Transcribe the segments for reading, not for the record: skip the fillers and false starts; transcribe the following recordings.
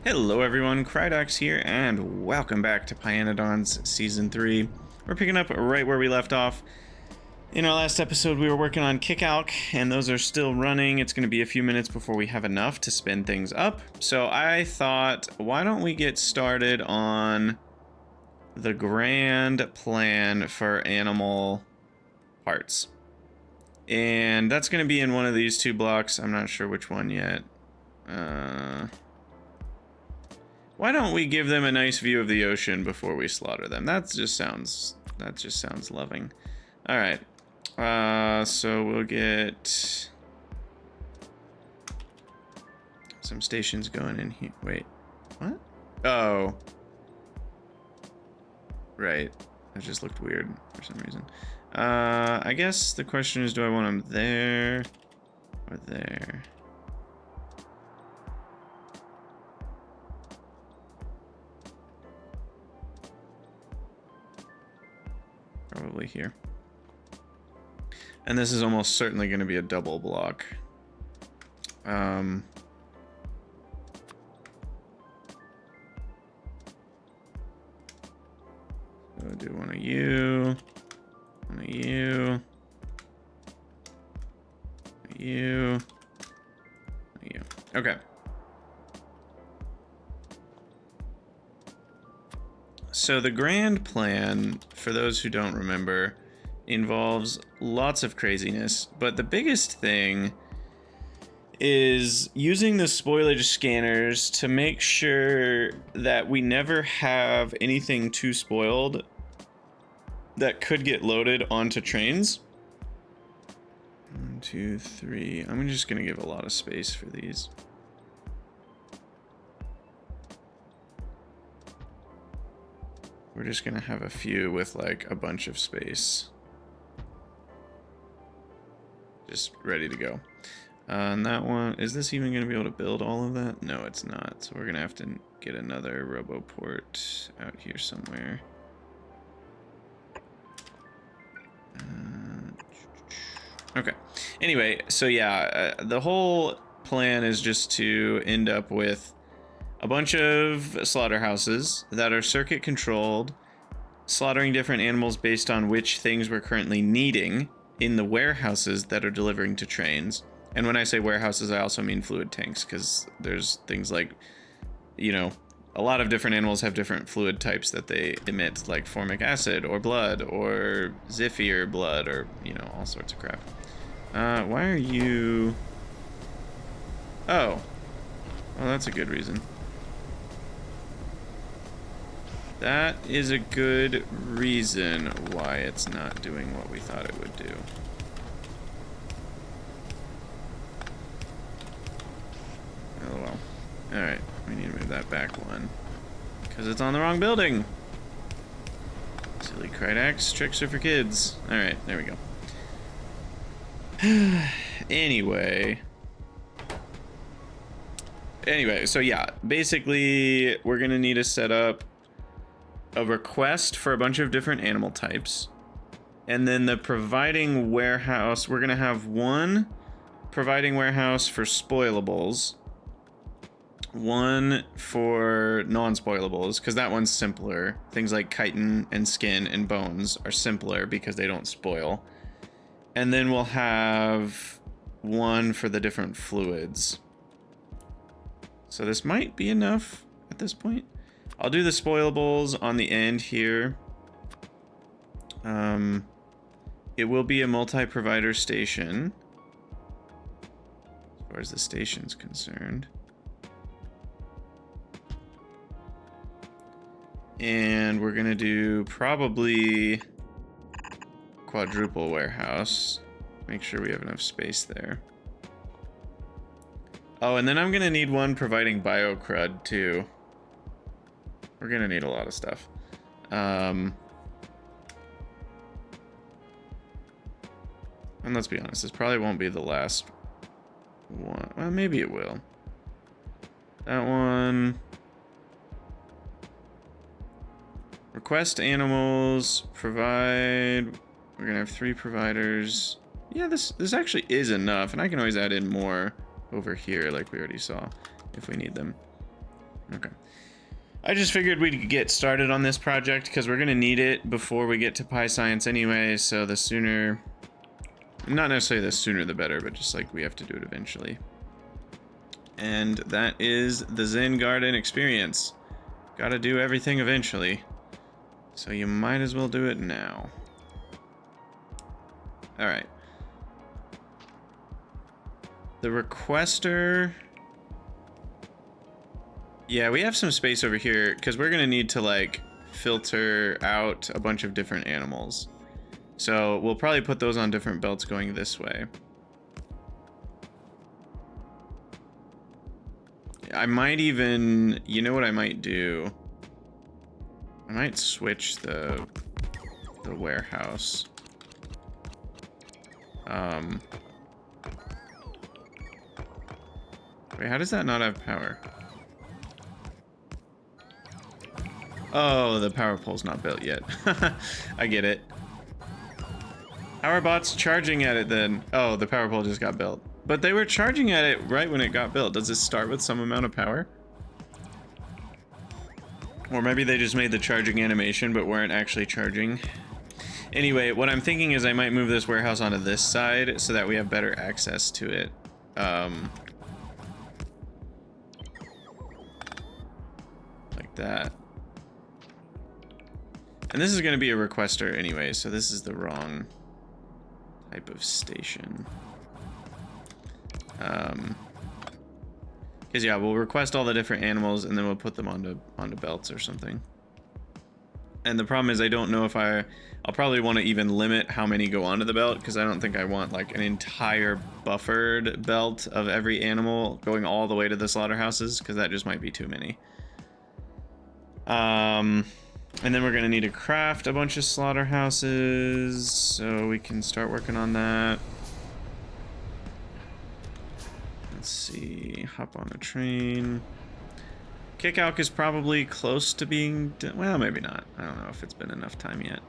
Hello everyone, Krydox here, and welcome back to pYanodon's Season 3. We're picking up right where we left off. In our last episode, we were working on Kickalk, and those are still running. It's going to be a few minutes before we have enough to spin things up. So I thought, why don't we get started on the grand plan for animal parts. And that's going to be in one of these two blocks. I'm not sure which one yet. Why don't we give them a nice view of the ocean before we slaughter them? That just sounds loving. All right. So we'll get some stations going in here. Wait, what? Oh, right. That just looked weird for some reason. I guess the question is, do I want them there or there? Probably here. And this is almost certainly going to be a double block. So we'll do one of you, one of you, one of you, one of you. Okay. So the grand plan, for those who don't remember, involves lots of craziness, but the biggest thing is using the spoilage scanners to make sure that we never have anything too spoiled that could get loaded onto trains. 1, 2, 3. I'm just gonna give a lot of space for these. We're just gonna have a few with like a bunch of space. Just ready to go. And that one, is this even gonna be able to build all of that? No, it's not. So we're gonna have to get another RoboPort out here somewhere. Okay. Anyway, so yeah, the whole plan is just to end up with a bunch of slaughterhouses that are circuit controlled, slaughtering different animals based on which things we're currently needing in the warehouses that are delivering to trains. And when I say warehouses, I also mean fluid tanks, because there's things like, you know, a lot of different animals have different fluid types that they emit, like formic acid or blood or zephyr blood or, you know, all sorts of crap. Why are you... Oh. Well, that's a good reason. That is a good reason why it's not doing what we thought it would do. Oh well. Alright, we need to move that back one. Because it's on the wrong building! Silly Krydax, tricks are for kids. Alright, there we go. Anyway, so yeah, basically we're gonna need to set up a request for a bunch of different animal types, and then the providing warehouse, we're gonna have one providing warehouse for spoilables, one for non-spoilables, because that one's simpler. Things like chitin and skin and bones are simpler because they don't spoil. And then we'll have one for the different fluids. So this might be enough at this point. I'll do the spoilables on the end here. It will be a multi-provider station, as far as the station's concerned. And we're gonna do probably quadruple warehouse. Make sure we have enough space there. Oh, and then I'm gonna need one providing biocrud too. We're gonna need a lot of stuff. And let's be honest, this probably won't be the last one. Well, maybe it will. That one. Request animals, provide. We're gonna have 3 providers. Yeah, this actually is enough, and I can always add in more over here like we already saw if we need them. Okay. I just figured we'd get started on this project because we're going to need it before we get to PyScience anyway, so the sooner... Not necessarily the sooner the better, but just like we have to do it eventually. And that is the Zen Garden experience. Gotta do everything eventually. So you might as well do it now. Alright. The requester... Yeah, we have some space over here, because we're going to need to, like, filter out a bunch of different animals. So we'll probably put those on different belts going this way. I might even... You know what I might do? I might switch the warehouse. Wait, how does that not have power? Oh, the power pole's not built yet. I get it. How are bots charging at it then? Oh, the power pole just got built. But they were charging at it right when it got built. Does it start with some amount of power? Or maybe they just made the charging animation but weren't actually charging. Anyway, what I'm thinking is I might move this warehouse onto this side so that we have better access to it. Like that. And this is going to be a requester anyway, so this is the wrong type of station. Because yeah, we'll request all the different animals and then we'll put them onto belts or something. And the problem is I don't know if I'll probably want to even limit how many go onto the belt, because I don't think I want like an entire buffered belt of every animal going all the way to the slaughterhouses, because that just might be too many. And then we're going to need to craft a bunch of slaughterhouses, so we can start working on that. Let's see, hop on a train. Kickalk is probably close to being done. Well, maybe not. I don't know if it's been enough time yet.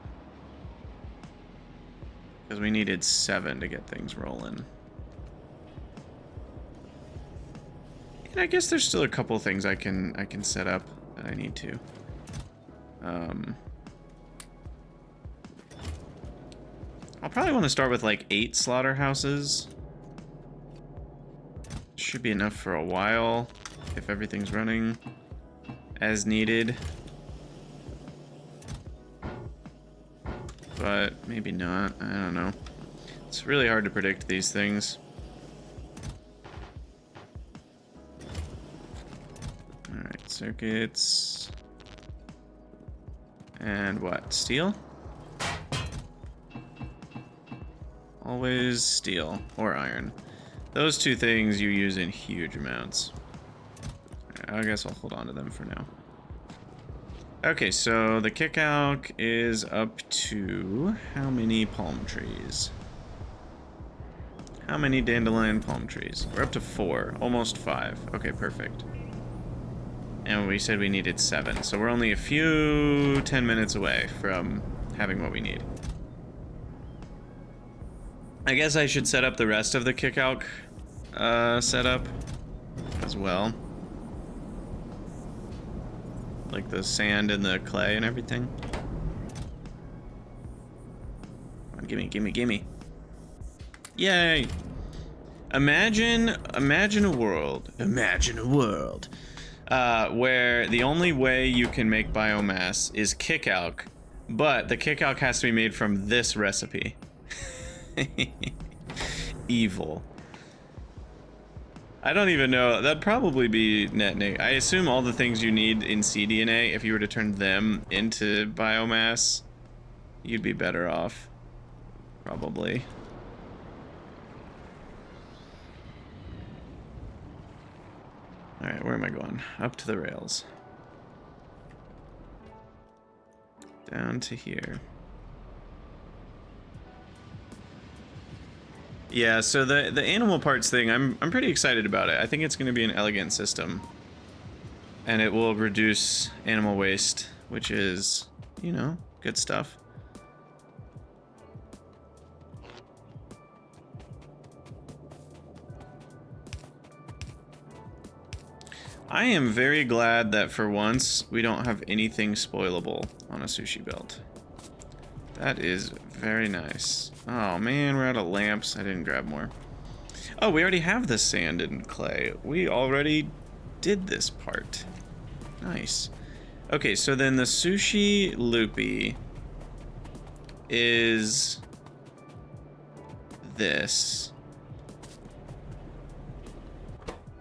Because we needed 7 to get things rolling. And I guess there's still a couple things I can set up that I need to. I'll probably want to start with like 8 slaughterhouses. Should be enough for a while if everything's running as needed. But maybe not. I don't know. It's really hard to predict these things. Alright, circuits. And what? Steel? Always steel or iron. Those two things you use in huge amounts. I guess I'll hold on to them for now. Okay, so the Kickalk is up to how many palm trees? How many dandelion palm trees? We're up to 4, almost 5. Okay, perfect. And we said we needed 7, so we're only a few 10 minutes away from having what we need. I guess I should set up the rest of the Kickalk setup as well. Like the sand and the clay and everything. Come on, gimme, gimme, gimme. Yay! Imagine a world. Imagine a world. Where the only way you can make biomass is Kickalk, but the Kickalk has to be made from this recipe. Evil. I don't even know. That'd probably be net negative. I assume all the things you need in cDNA, if you were to turn them into biomass, you'd be better off. Probably. Alright, where am I going? Up to the rails. Down to here. Yeah, so the animal parts thing, I'm pretty excited about it. I think it's going to be an elegant system. And it will reduce animal waste, which is, you know, good stuff. I am very glad that for once we don't have anything spoilable on a sushi belt. That is very nice. Oh man, we're out of lamps. I didn't grab more. Oh, we already have the sand and clay. We already did this part. Nice. Okay, so then the sushi loopy is this.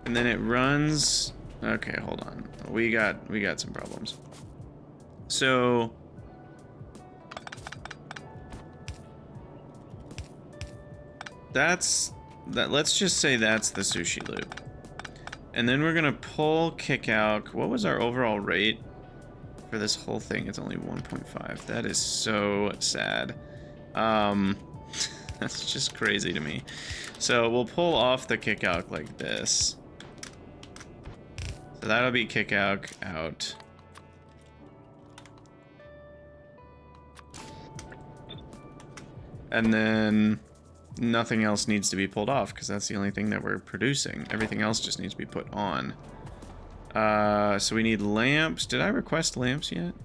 And then it runs. Okay, hold on. We got some problems. So that's that. Let's just say that's the sushi loop. And then we're gonna pull Kickalk. What was our overall rate for this whole thing? It's only 1.5. That is so sad. That's just crazy to me. So we'll pull off the Kickalk like this. So that'll be Kickalk out. And then nothing else needs to be pulled off because that's the only thing that we're producing. Everything else just needs to be put on. So we need lamps. Did I request lamps yet?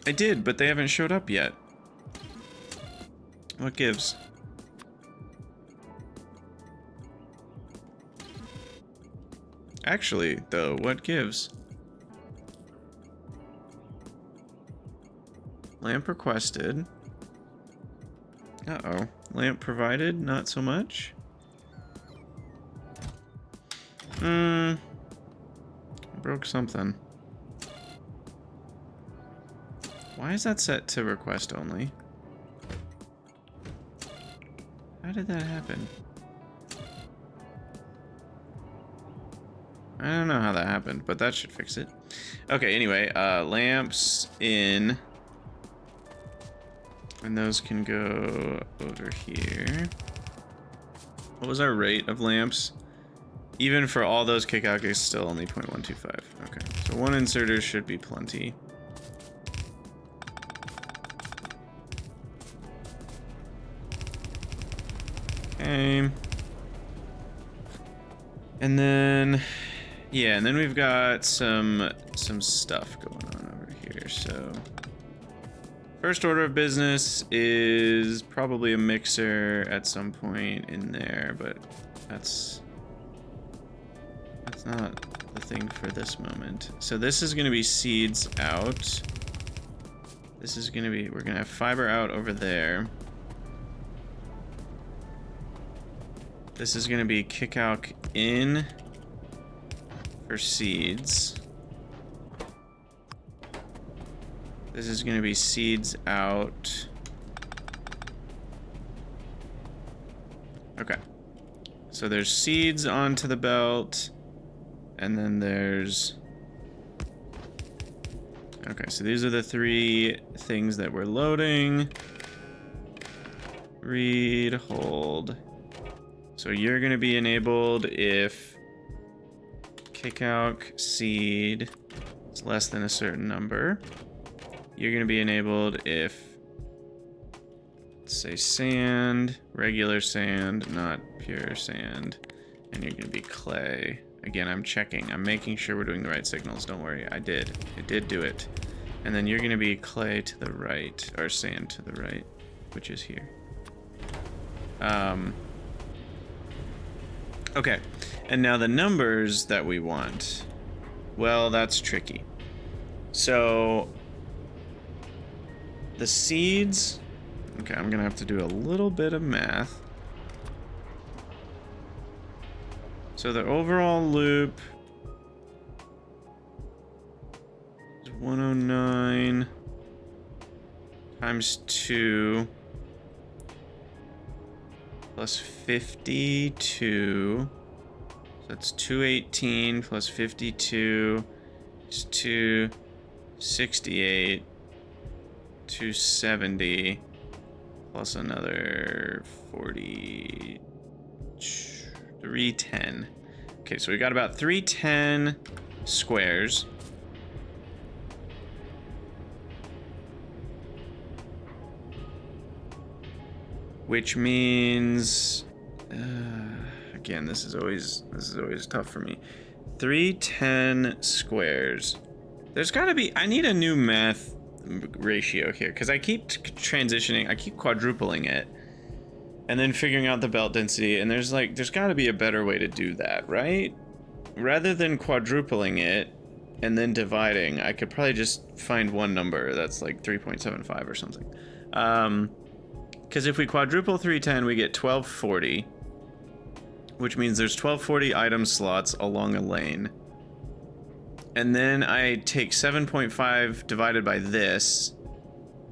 I did, but they haven't showed up yet. What gives? Actually, though, what gives? Lamp requested. Uh-oh. Lamp provided, not so much. Broke something. Why is that set to request only? How did that happen? I don't know how that happened, but that should fix it. Okay, anyway, lamps in. And those can go over here. What was our rate of lamps? Even for all those Kickalk, it's still only 0.125. Okay, so one inserter should be plenty. Okay. And then, yeah, and then we've got some stuff going on over here. So first order of business is probably a mixer at some point in there, but that's not the thing for this moment. So this is going to be seeds out. This is going to be, we're going to have fiber out over there. This is going to be Kickalk in for seeds. This is going to be seeds out. Okay. So there's seeds onto the belt. And then there's... Okay, so these are the three things that we're loading. Read, hold. So you're going to be enabled if Kickalk seed is less than a certain number. You're going to be enabled if, let's say, sand, regular sand, not pure sand. And you're going to be clay. Again, I'm checking. I'm making sure we're doing the right signals. Don't worry. I did. It did do it. And then you're going to be clay to the right, or sand to the right, which is here. Okay. And now the numbers that we want. Well, that's tricky. So the seeds. Okay, I'm going to have to do a little bit of math. So the overall loop is 109 times 2 plus 52. So that's 218 plus 52 is 268, 270 plus another 40. 310. Okay, so we got about 310 squares. Which means Again, this is always tough for me. 310 squares. There's got to be, I need a new math ratio here because I keep transitioning, I keep quadrupling it and then figuring out the belt density, and there's got to be a better way to do that, right? Rather than quadrupling it and then dividing, I could probably just find one number that's like 3.75 or something. Because if we quadruple 310, we get 1240, which means there's 1240 item slots along a lane. And then I take 7.5 divided by this,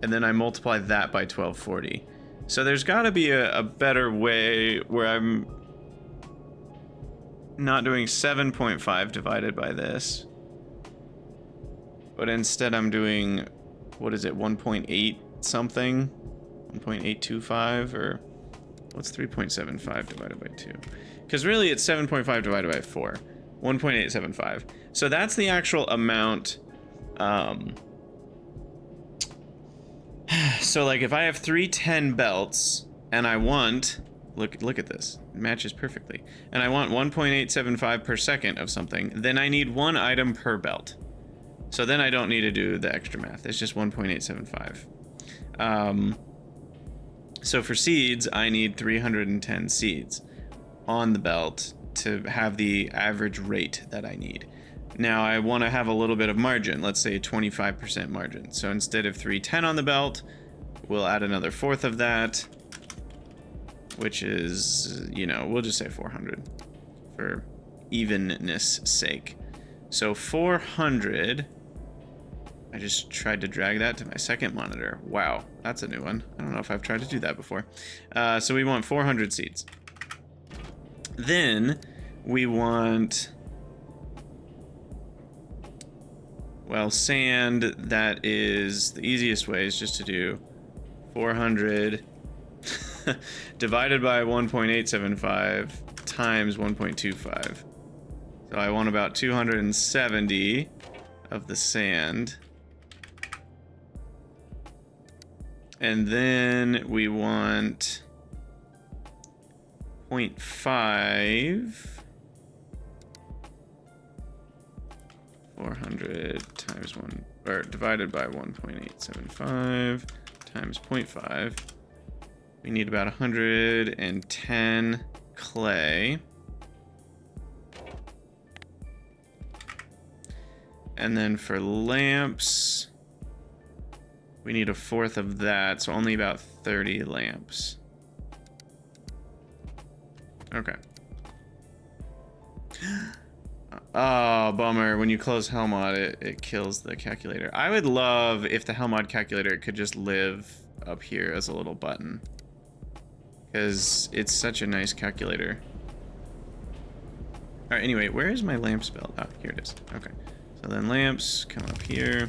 and then I multiply that by 1240. So there's got to be a better way where I'm not doing 7.5 divided by this, but instead I'm doing, what is it, 1.8 something? 1.825, or what's 3.75 divided by 2? Because really it's 7.5 divided by 4. 1.875. So that's the actual amount. So like if I have 310 belts and I want, look at this, it matches perfectly, and I want 1.875 per second of something, then I need one item per belt. So then I don't need to do the extra math. It's just 1.875. So for seeds, I need 310 seeds on the belt to have the average rate that I need. Now I want to have a little bit of margin, let's say 25% margin. So instead of 310 on the belt, we'll add another fourth of that, which is, you know, we'll just say 400 for evenness sake. So 400, I just tried to drag that to my second monitor. Wow, that's a new one. I don't know if I've tried to do that before. So we want 400 seeds. Then we want, well, sand. That is the easiest way, is just to do 400 divided by 1.875 times 1.25. So I want about 270 of the sand. And then we want 0.5, 400 times 1, or divided by 1.875 times 0.5. We need about 110 clay. And then for lamps, we need a fourth of that, so only about 30 lamps. Okay. Oh, bummer. When you close Helmod, it kills the calculator. I would love if the Helmod calculator could just live up here as a little button, because it's such a nice calculator. All right, anyway, where is my lamp spell? Oh, here it is. Okay. So then lamps come up here.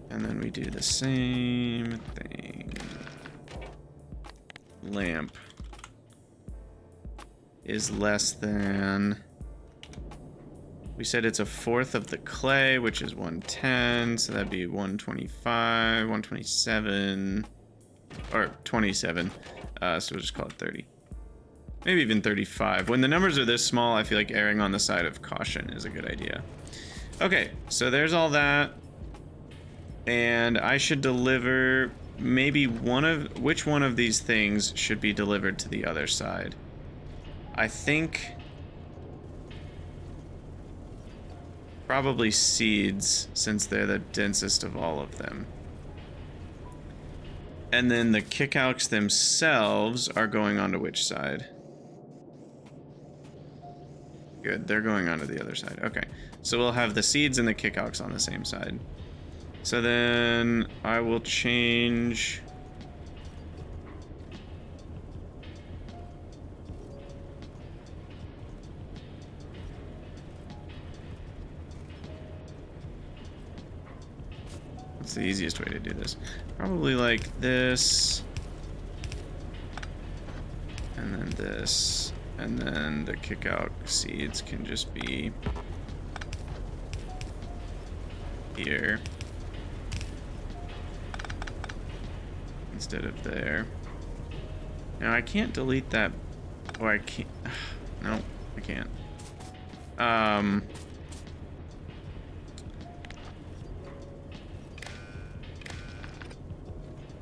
And then we do the same thing. Lamp is less than, we said it's a fourth of the clay, which is 110, so that'd be 125, 127, or 27, so we'll just call it 30. Maybe even 35. When the numbers are this small, I feel like erring on the side of caution is a good idea. Okay, so there's all that. And I should deliver maybe which one of these things should be delivered to the other side? I think probably seeds, since they're the densest of all of them. And then the Kickalks themselves are going onto which side? Good, they're going onto the other side. Okay, so we'll have the seeds and the Kickalks on the same side. So then I will change what's the easiest way to do this? Probably like this, and then this, and then the Kickalk seeds can just be here instead of there. Now I can't delete that Or I can't. No, I can't.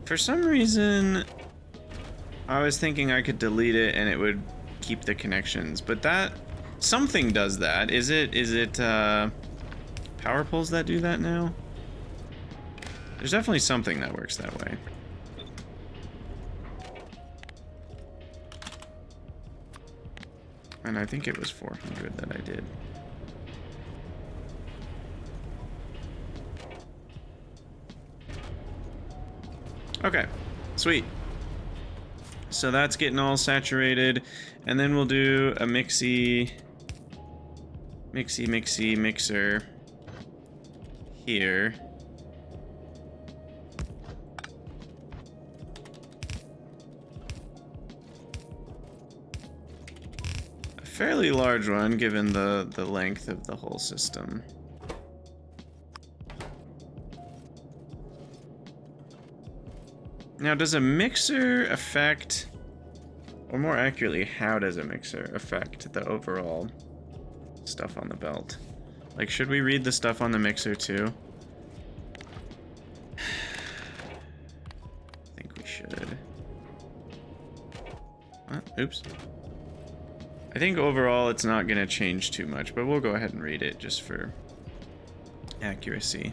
For some reason, I was thinking I could delete it and it would keep the connections, but that something does that. Is it power poles that do that now? There's definitely something that works that way. And I think it was 400 that I did. Okay, sweet. So that's getting all saturated, and then we'll do a mixer here. A fairly large one given the length of the whole system. Now, does a mixer affect, or more accurately, how does a mixer affect the overall stuff on the belt? Like, should we read the stuff on the mixer too? I think we should. Oops. I think overall it's not going to change too much, but we'll go ahead and read it just for accuracy.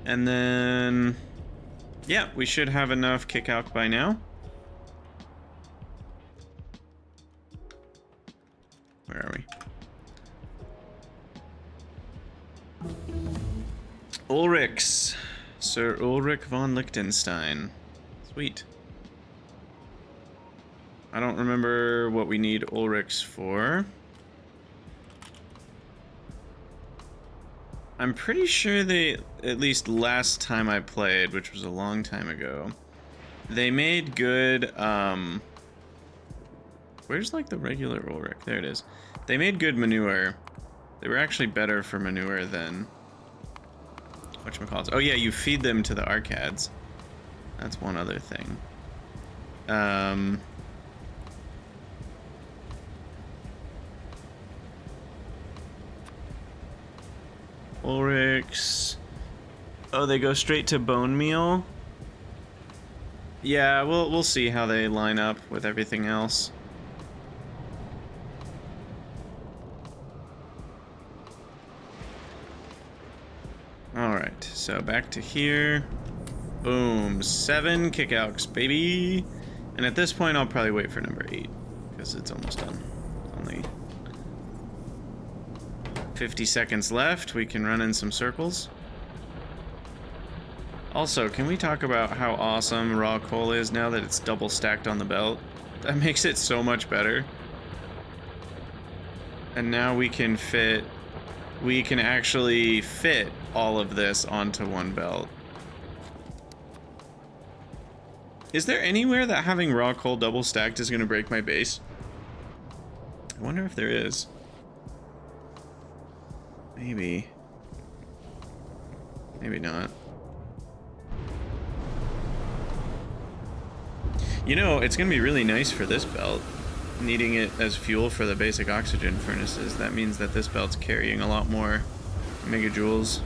And then... yeah, we should have enough Kickalk by now. Where are we? Ulrichs. Sir Ulrich von Liechtenstein. Sweet. I don't remember what we need Ulrichs for. I'm pretty sure they, at least last time I played, which was a long time ago, they made good, where's like the regular Ulrich? There it is. They made good manure. They were actually better for manure than, whatchamacallit? Oh yeah, you feed them to the arcads. That's one other thing. Ulrichs. Oh, they go straight to bone meal? Yeah, we'll see how they line up with everything else. Alright, so back to here. Boom, 7 Kickalks, baby. And at this point, I'll probably wait for number 8, because it's almost done. Only 50 seconds left. We can run in some circles. Also, can we talk about how awesome raw coal is now that it's double stacked on the belt? That makes it so much better. And now we can actually fit all of this onto one belt. Is there anywhere that having raw coal double stacked is going to break my base? I wonder if there is. Maybe. Maybe not. You know, it's going to be really nice for this belt. Needing it as fuel for the basic oxygen furnaces. That means that this belt's carrying a lot more megajoules.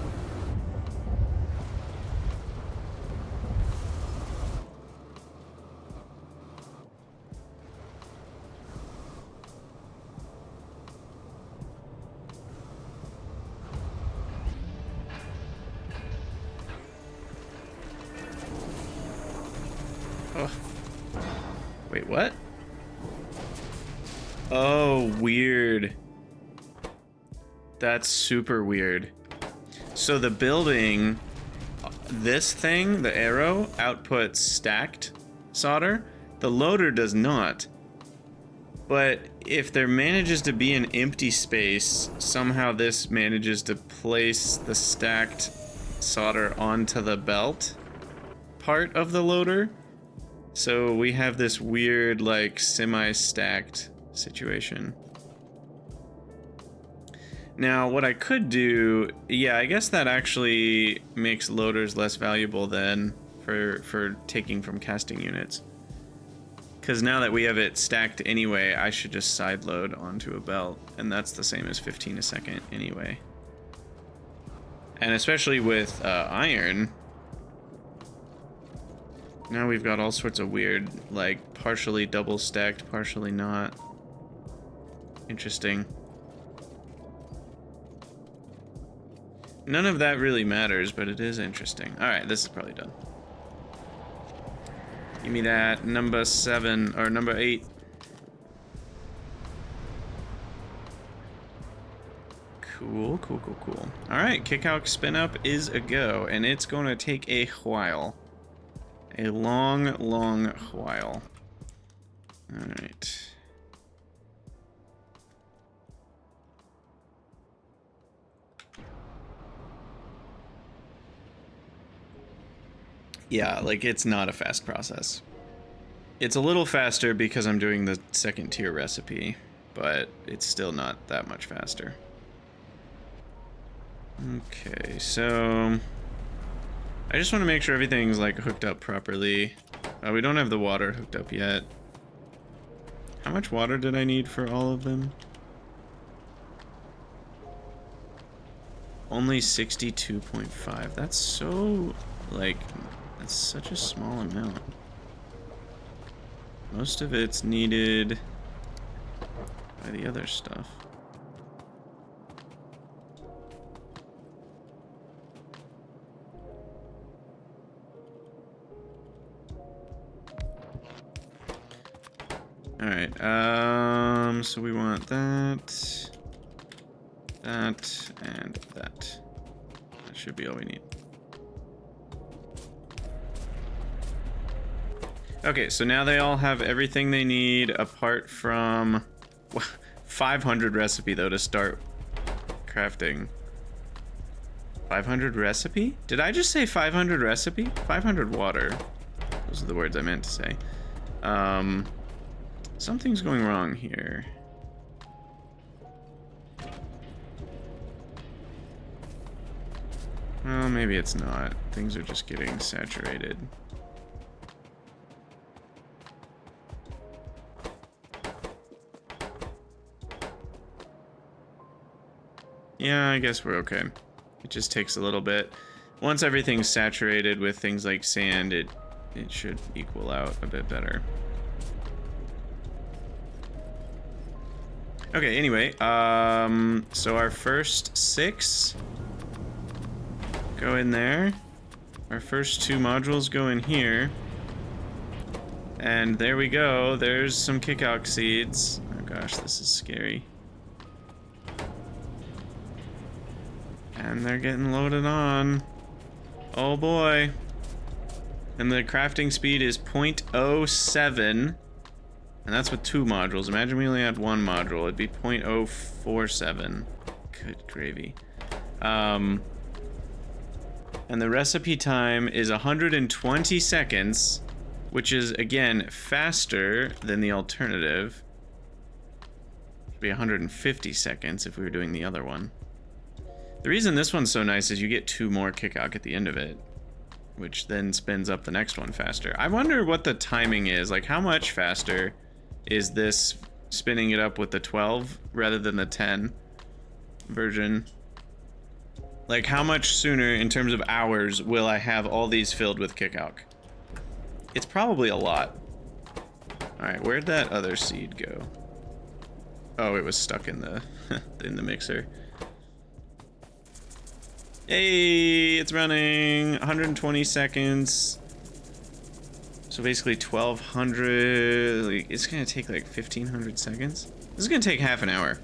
Oh. Wait, what? Oh, weird. That's super weird. So the building, this thing, the arrow, outputs stacked solder. The loader does not. But if there manages to be an empty space, somehow this manages to place the stacked solder onto the belt part of the loader. So we have this weird, like, semi-stacked situation. Now, what I could do, yeah, I guess that actually makes loaders less valuable then for taking from casting units. Because now that we have it stacked anyway, I should just side load onto a belt, and that's the same as 15 a second anyway. And especially with iron, now we've got all sorts of weird, like, partially double stacked, partially not. Interesting. None of that really matters, but it is interesting. Alright, this is probably done. Give me that number 7, or number 8. Cool, cool, cool, cool. Alright, Kickalk spin up is a go, and it's going to take a while. A long, long while. Alright. Yeah, like, it's not a fast process. It's a little faster because I'm doing the second tier recipe, but it's still not that much faster. Okay, so I just want to make sure everything's like hooked up properly. We don't have the water hooked up yet. How much water did I need for all of them? Only 62.5. That's so, like, that's such a small amount. Most of it's needed by the other stuff. Alright, so we want that, and that. That should be all we need. Okay, so now they all have everything they need apart from 500 recipe though to start crafting. 500 recipe? Did I just say 500 recipe? 500 water. Those are the words I meant to say. Something's going wrong here. Well, maybe it's not. Things are just getting saturated. Yeah, I guess we're okay. It just takes a little bit. Once everything's saturated with things like sand, it should equal out a bit better. Okay, anyway, so our first 6 go in there. Our first 2 modules go in here. And there we go. There's some Kickalk seeds. Oh gosh, this is scary. And they're getting loaded on. Oh boy. And the crafting speed is 0.07. And that's with 2 modules. Imagine we only had 1 module. It'd be 0.047. Good gravy. And the recipe time is 120 seconds, which is, again, faster than the alternative. It'd be 150 seconds if we were doing the other one. The reason this one's so nice is you get 2 more Kickalk at the end of it, which then spins up the next one faster. I wonder what the timing is. Like, how much faster is this spinning it up with the 12 rather than the 10 version? Like, how much sooner in terms of hours will I have all these filled with Kickalk? It's probably a lot. Alright, where'd that other seed go? Oh, it was stuck in the in the mixer. Hey, it's running. 120 seconds. So basically 1200. Like, it's gonna take like 1500 seconds. This is gonna take half an hour.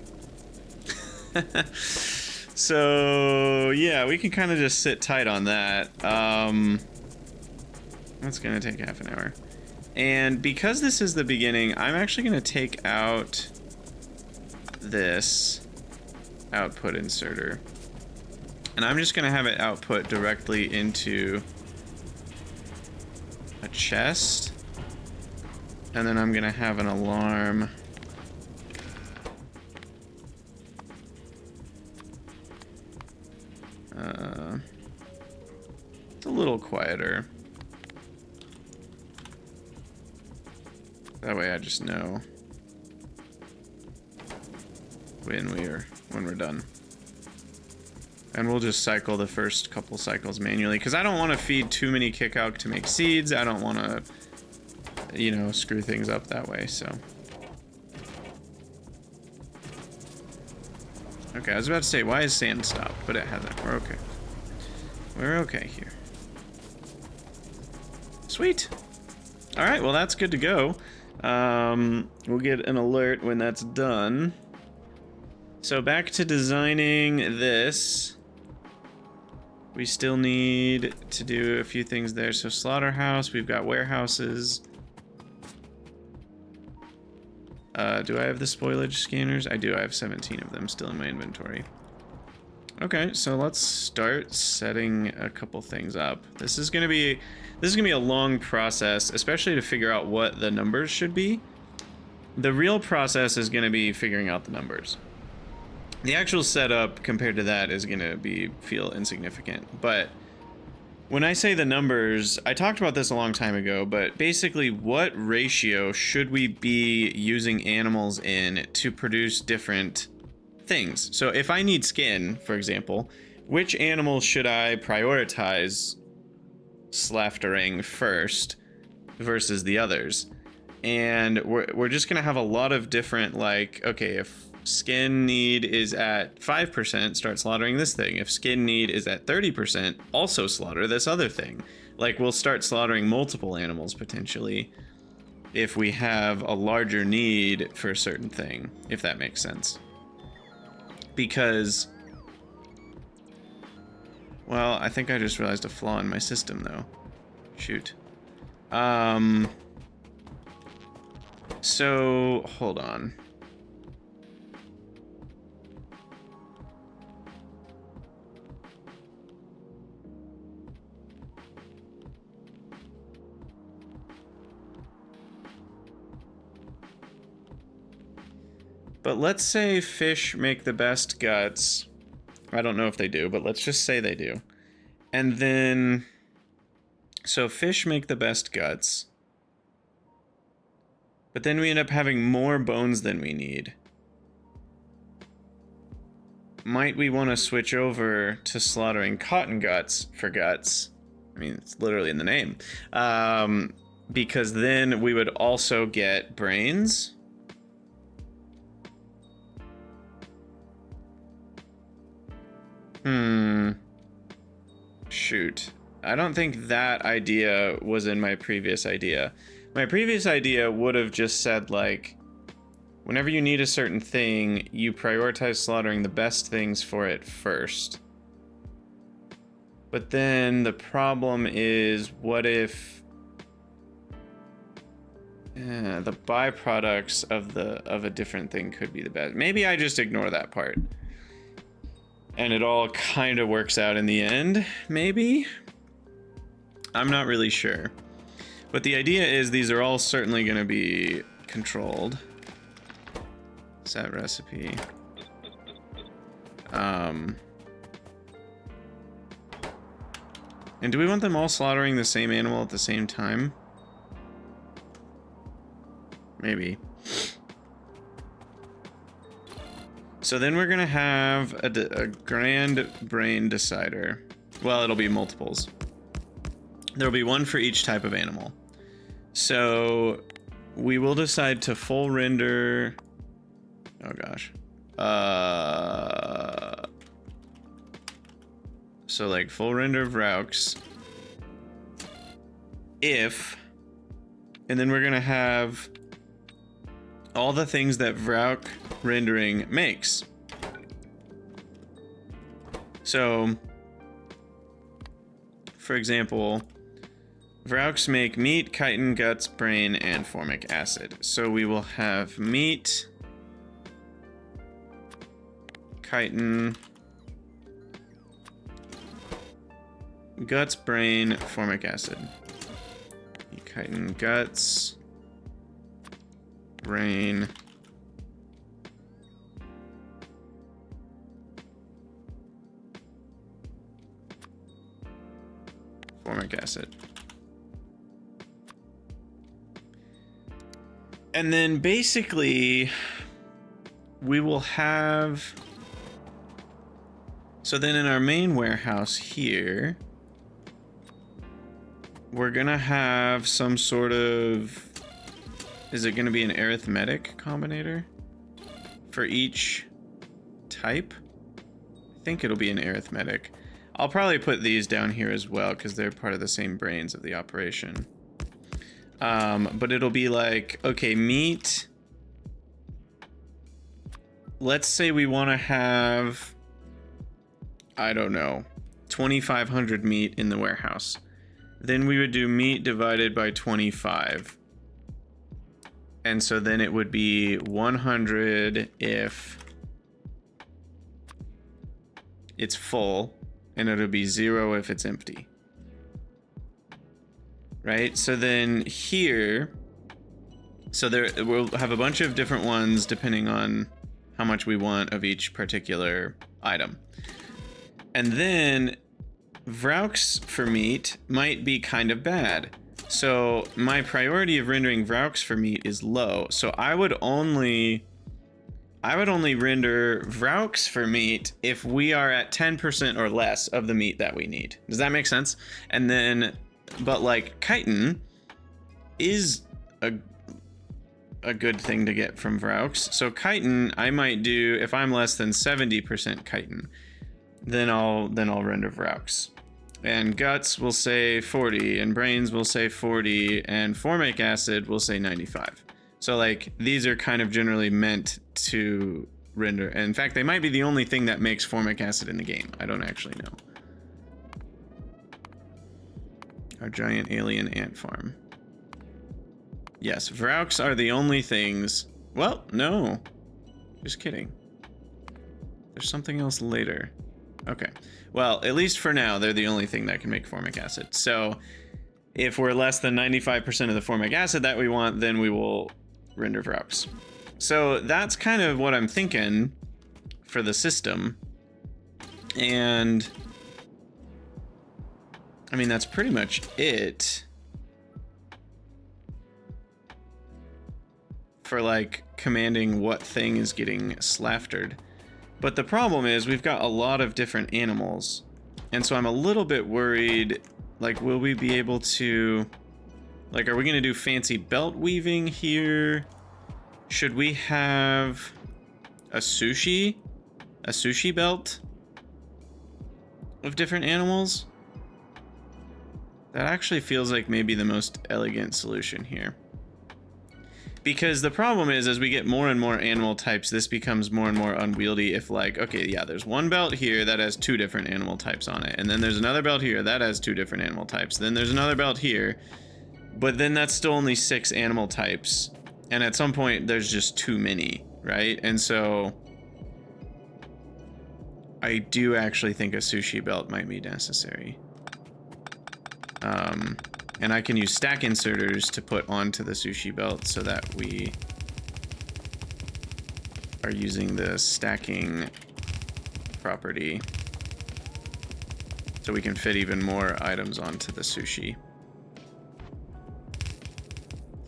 So yeah, we can kind of just sit tight on that. That's gonna take half an hour. And because this is the beginning, I'm actually gonna take out this output inserter. And I'm just gonna have it output directly into a chest. And then I'm gonna have an alarm. It's a little quieter. That just know when we're done. And we'll just cycle the first couple cycles manually, because I don't want to feed too many Kickalk to make seeds. I don't want to, you know, screw things up that way, so. Okay, I was about to say, why is sand stopped? But it hasn't. We're okay. We're okay here. Sweet. All right, well, that's good to go. We'll get an alert when that's done. So back to designing this. We still need to do a few things there. So slaughterhouse, we've got warehouses. Do I have the spoilage scanners? I do. I have 17 of them still in my inventory. Okay, so let's start setting a couple things up. This is gonna be a long process, especially to figure out what the numbers should be. The real process is gonna be figuring out the numbers. The actual setup compared to that is gonna feel insignificant. But when I say the numbers, I talked about this a long time ago, but basically what ratio should we be using animals in to produce different things? So if I need skin, for example, which animals should I prioritize slaughtering first versus the others? And we're just gonna have a lot of different, like, okay, if skin need is at 5%, start slaughtering this thing. If skin need is at 30%, also slaughter this other thing. Like, we'll start slaughtering multiple animals potentially if we have a larger need for a certain thing, if that makes sense. Because, well, I think I just realized a flaw in my system though. Shoot. So, hold on. But let's say fish make the best guts. I don't know if they do, but let's just say they do. And then, so fish make the best guts. But then we end up having more bones than we need. Might we want to switch over to slaughtering cotton guts for guts? I mean, it's literally in the name. Because then we would also get brains. Shoot. I don't think that idea was in my previous idea. My previous idea would have just said, like, whenever you need a certain thing, you prioritize slaughtering the best things for it first. But then the problem is, what if the byproducts of a different thing could be the best? Maybe I just ignore that part. And it all kind of works out in the end, maybe? I'm not really sure. But the idea is these are all certainly going to be controlled. Set recipe. And do we want them all slaughtering the same animal at the same time? Maybe. So then we're gonna have a grand brain decider. Well, it'll be multiples. There'll be one for each type of animal. So we will decide to full render. Oh gosh. So like full render of Raux. And then we're gonna have all the things that Vrauc rendering makes. So, for example, Vraucs make meat, chitin, guts, brain, and formic acid. So we will have meat, chitin, guts, brain, formic acid. Chitin, guts, brain, formic acid. And then basically we will have, so then in our main warehouse here, we're gonna have some sort of, is it gonna be an arithmetic combinator for each type? I think it'll be an arithmetic. I'll probably put these down here as well because they're part of the same brains of the operation. But it'll be like, okay, meat. Let's say we want to have, I don't know, 2,500 meat in the warehouse. Then we would do meat divided by 25. And so then it would be 100 if it's full, and it'll be 0 if it's empty. Right? So then here, so there we'll have a bunch of different ones depending on how much we want of each particular item. And then Vraux for meat might be kind of bad. So my priority of rendering Vraux for meat is low. So I would only render Vraux for meat if we are at 10% or less of the meat that we need. Does that make sense? And then, but like chitin is a good thing to get from Vraux. So chitin, I might do, if I'm less than 70% chitin, then I'll render Vraux. And guts will say 40, and brains will say 40, and formic acid will say 95. So like these are kind of generally meant to render. And in fact, they might be the only thing that makes formic acid in the game. I don't actually know. Our giant alien ant farm. Yes, Vraux are the only things. Well, no. Just kidding. There's something else later. Okay. Well, at least for now, they're the only thing that can make formic acid. So if we're less than 95% of the formic acid that we want, then we will render Vraux. So that's kind of what I'm thinking for the system. And I mean, that's pretty much it for like commanding what thing is getting slaftered. But the problem is we've got a lot of different animals. And so I'm a little bit worried, like, will we be able to, like, are we going to do fancy belt weaving here? Should we have a sushi belt of different animals? That actually feels like maybe the most elegant solution here. Because the problem is, as we get more and more animal types, this becomes more and more unwieldy if like, okay, yeah, there's one belt here that has 2 different animal types on it. And then there's another belt here that has 2 different animal types. Then there's another belt here, but then that's still only 6 animal types. And at some point, there's just too many, right? And so I do actually think a sushi belt might be necessary. And I can use stack inserters to put onto the sushi belt so that we are using the stacking property so we can fit even more items onto the sushi.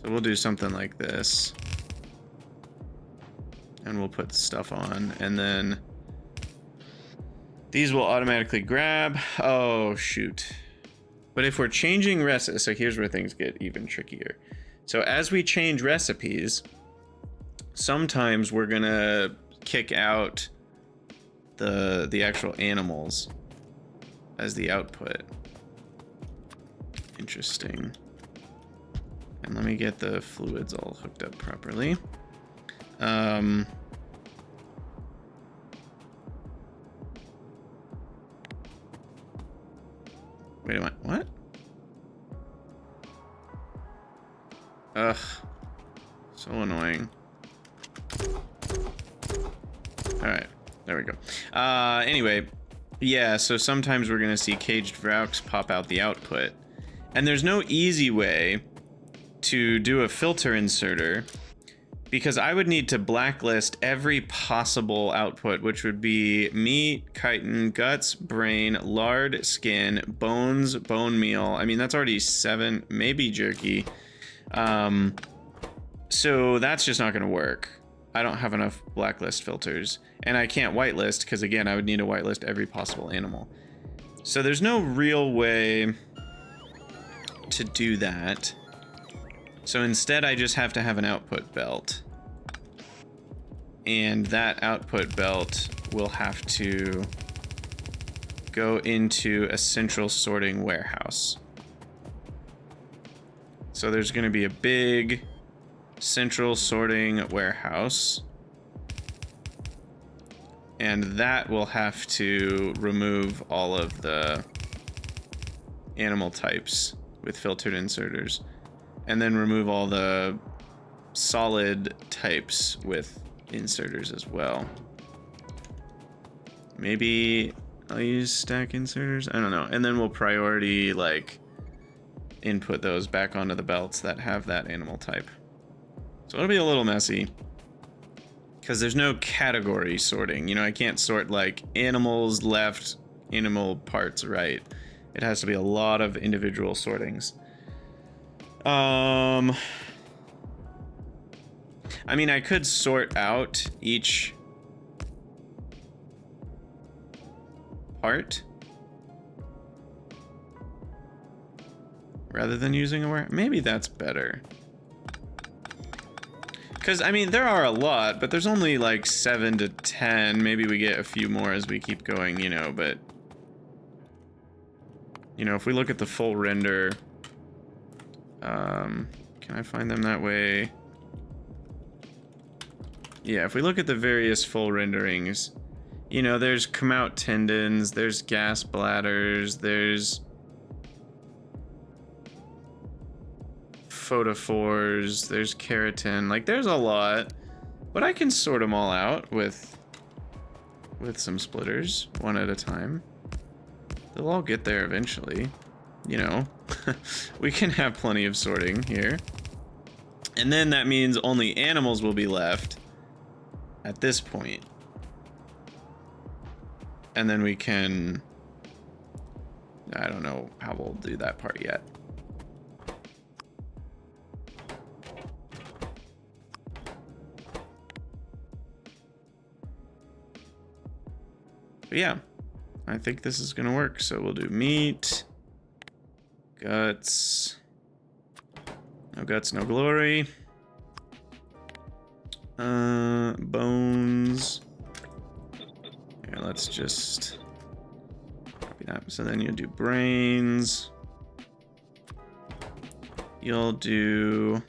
So we'll do something like this. And we'll put stuff on, and then these will automatically grab. Oh, shoot. But if we're changing recipes, so here's where things get even trickier. So as we change recipes, sometimes we're gonna kick out the actual animals as the output. Interesting. And let me get the fluids all hooked up properly. Wait a minute, what? Ugh, so annoying. All right, there we go. Anyway, yeah, so sometimes we're gonna see caged Vraux pop out the output. And there's no easy way to do a filter inserter because I would need to blacklist every possible output, which would be meat, chitin, guts, brain, lard, skin, bones, bone meal. I mean, that's already 7, maybe jerky. So that's just not going to work. I don't have enough blacklist filters, and I can't whitelist because, again, I would need to whitelist every possible animal. So there's no real way to do that. So instead, I just have to have an output belt. And that output belt will have to go into a central sorting warehouse. So there's going to be a big central sorting warehouse, and that will have to remove all of the animal types with filtered inserters, and then remove all the solid types with inserters as well. Maybe I'll use stack inserters, I don't know, and then we'll priority like input those back onto the belts that have that animal type. So it'll be a little messy because there's no category sorting. You know, I can't sort like animals left, animal parts right. It has to be a lot of individual sortings. I mean, I could sort out each part rather than using a warehouse. Maybe that's better. Because, I mean, there are a lot, but there's only like 7 to 10. Maybe we get a few more as we keep going, you know, but... You know, if we look at the full render... can I find them that way? Yeah, if we look at the various full renderings, you know, there's come-out tendons, there's gas bladders, there's... photophores, there's keratin, like there's a lot, but I can sort them all out with some splitters, one at a time. They'll all get there eventually, you know. We can have plenty of sorting here. And then that means only animals will be left at this point. And then we can, I don't know how we'll do that part yet. But yeah, I think this is gonna work. So we'll do meat, guts, no guts, no glory, bones. Yeah, let's just copy that. So then you'll do brains. You'll do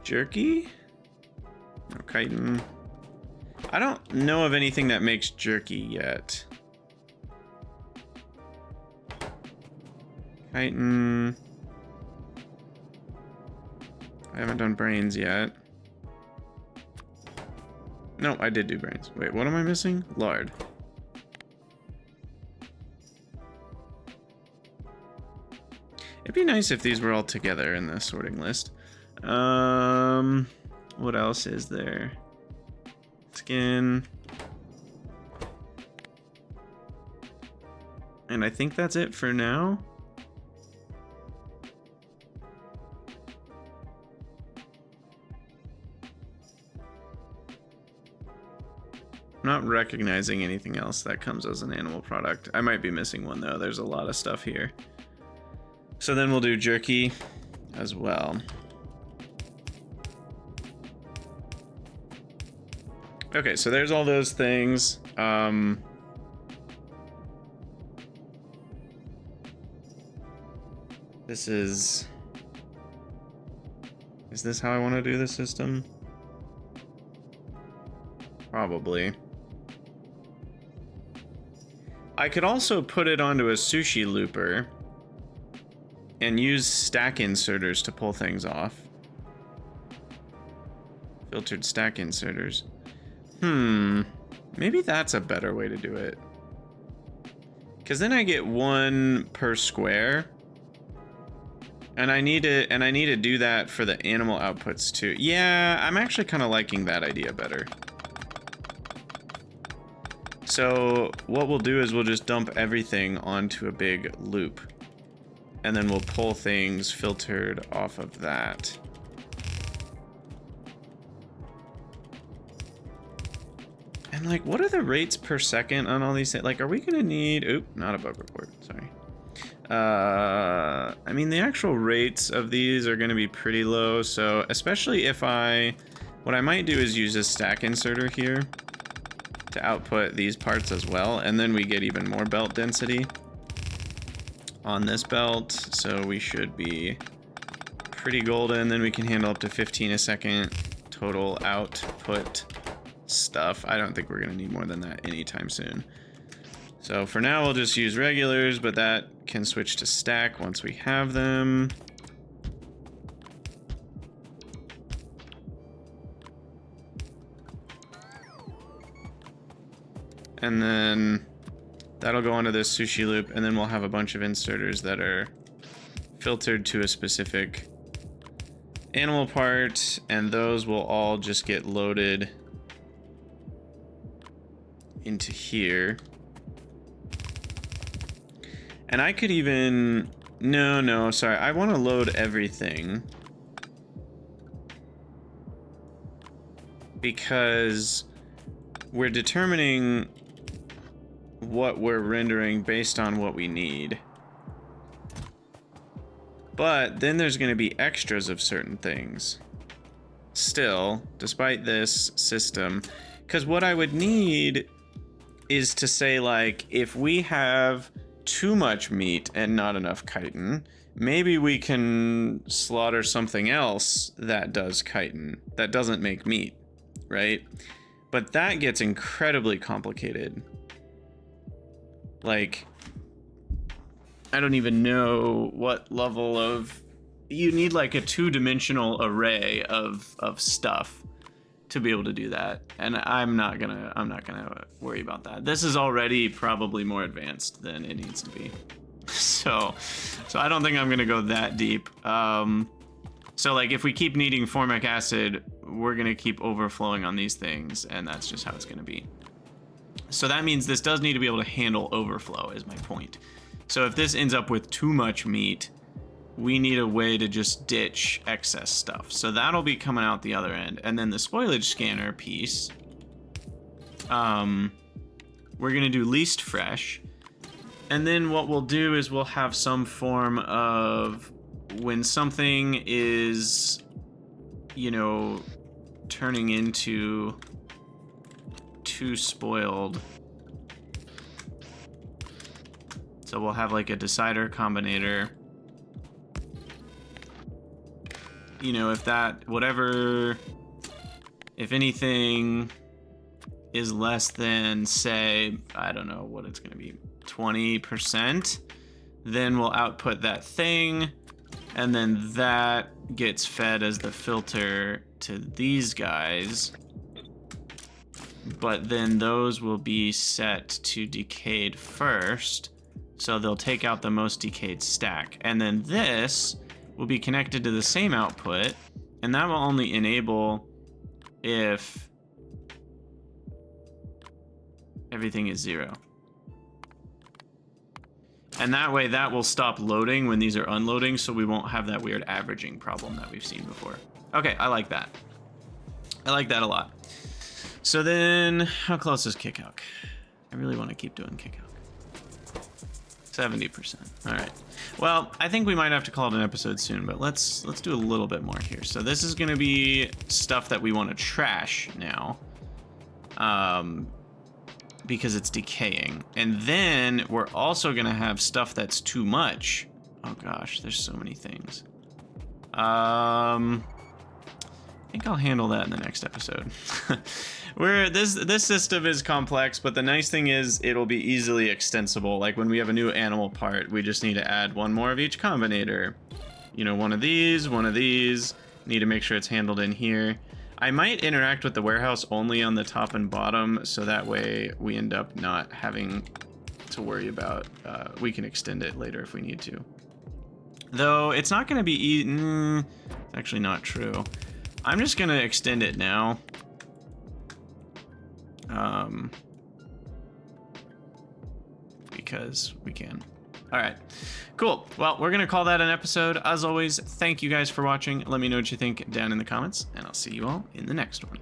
jerky, no chitin. I don't know of anything that makes jerky yet. Chitin. I haven't done brains yet. No, I did do brains. Wait, what am I missing? Lard. It'd be nice if these were all together in the sorting list. What else is there? Skin. And I think that's it for now. I'm not recognizing anything else that comes as an animal product. I might be missing one though. There's a lot of stuff here. So then we'll do jerky as well. Okay, so there's all those things. This is this how I want to do the system? Probably. I could also put it onto a sushi looper and use stack inserters to pull things off. Filtered stack inserters. Maybe that's a better way to do it. Because then I get one per square. And I need to do that for the animal outputs too. Yeah, I'm actually kind of liking that idea better. So what we'll do is we'll just dump everything onto a big loop. And then we'll pull things filtered off of that. I'm like, what are the rates per second on all these things? Like, are we gonna need, oop, not a bug report, sorry. I mean, the actual rates of these are gonna be pretty low, so especially if what I might do is use a stack inserter here to output these parts as well, and then we get even more belt density on this belt, so we should be pretty golden. Then we can handle up to 15 a second total output stuff. I don't think we're gonna need more than that anytime soon. So for now, we'll just use regulars, but that can switch to stack once we have them. And then that'll go onto this sushi loop, and then we'll have a bunch of inserters that are filtered to a specific animal part, and those will all just get loaded into here. And I could even, no, sorry, I want to load everything because we're determining what we're rendering based on what we need. But then there's going to be extras of certain things still, despite this system, because what I would need is to say, like, if we have too much meat and not enough chitin, maybe we can slaughter something else that does chitin, that doesn't make meat, right? But that gets incredibly complicated. Like, I don't even know what level of... You need like a two-dimensional array of stuff to be able to do that, and I'm not gonna worry about that. This is already probably more advanced than it needs to be, so I don't think I'm gonna go that deep. So like if we keep needing formic acid, we're gonna keep overflowing on these things, and that's just how it's gonna be. So that means this does need to be able to handle overflow, is my point. So if this ends up with too much meat, we need a way to just ditch excess stuff. So that'll be coming out the other end. And then the spoilage scanner piece, we're gonna do least fresh. And then what we'll do is we'll have some form of, when something is, you know, turning into too spoiled. So we'll have like a decider combinator. You know, if that, whatever, if anything is less than, say, I don't know what it's gonna be, 20%, then we'll output that thing, and then that gets fed as the filter to these guys. But then those will be set to decayed first, so they'll take out the most decayed stack. And then this will be connected to the same output, and that will only enable if everything is 0. And that way that will stop loading when these are unloading, so we won't have that weird averaging problem that we've seen before. Okay, I like that. I like that a lot. So then, how close is Kickalk? I really want to keep doing Kickalk. 70%. All right. Well, I think we might have to call it an episode soon, but let's do a little bit more here. So this is going to be stuff that we want to trash now, because it's decaying. And then we're also going to have stuff that's too much. Oh gosh, there's so many things. I think I'll handle that in the next episode. This system is complex, but the nice thing is it'll be easily extensible. Like when we have a new animal part, we just need to add one more of each combinator. You know, one of these, need to make sure it's handled in here. I might interact with the warehouse only on the top and bottom, so that way we end up not having to worry about, we can extend it later if we need to. Though it's not gonna be it's actually not true. I'm just gonna extend it now. Because we can. All right, cool. Well, we're gonna call that an episode. As always, thank you guys for watching. Let me know what you think down in the comments, and I'll see you all in the next one.